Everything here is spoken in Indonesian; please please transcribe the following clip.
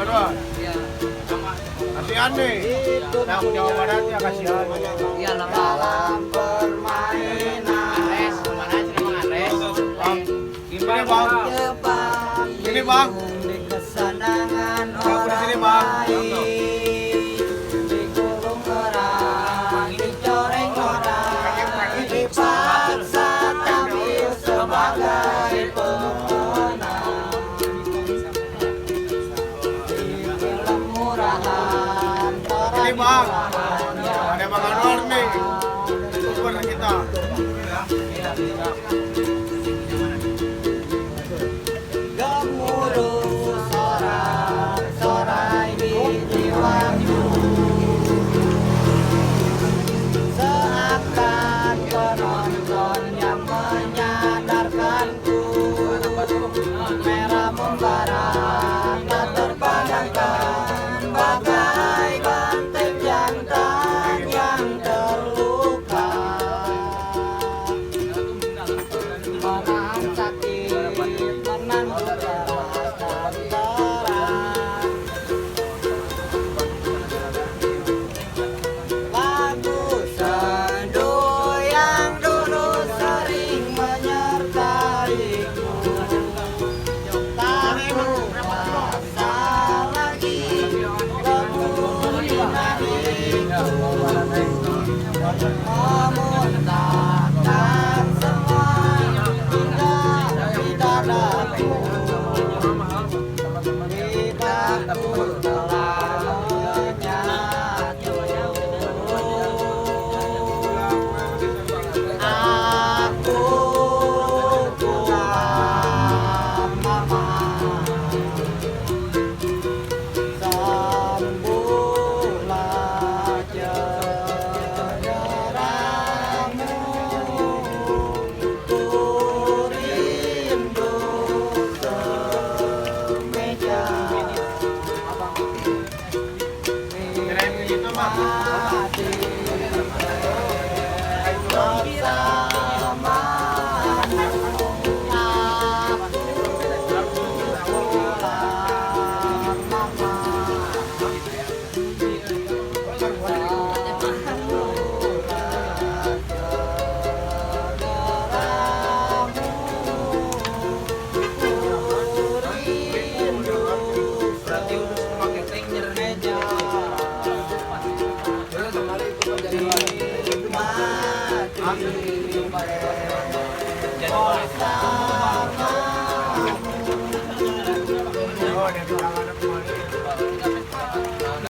Dua-dua. Iya. Kasihan nih. Nah, Jawa Barat ya kasihan. Iya lah dalam permainan. Ares, kemana sih nama Ares? Bang, gimana bang? Ini bang. Di kesenangan Bang, di sini bang. dikurung orang, dicoreng orang, dipaksa tampil sebagai pemenang. Di film murahan, Ini bang. Ada Bang Anwar nih. Super kita. gemuruh sorak-sorai di jiwaku, seakan penonton yang menyadarkanku, merah membara tak terpadamkan bagai banteng jantan yang terluka. Menahan sakit, menandung rasa terang. Lagu sendu yang dulu sering menyertaiku, tak terasa lagi kemuliaan hatiku, memuntahkan semua hingga di dadaku. Lidahku telah menyatu. Aku kuat mama, sambutlah cederamu. Ku rindu semeja Kirain begitu bang. hati bersamamu. Aku pulang mama, Oh, dari tangan kemarin.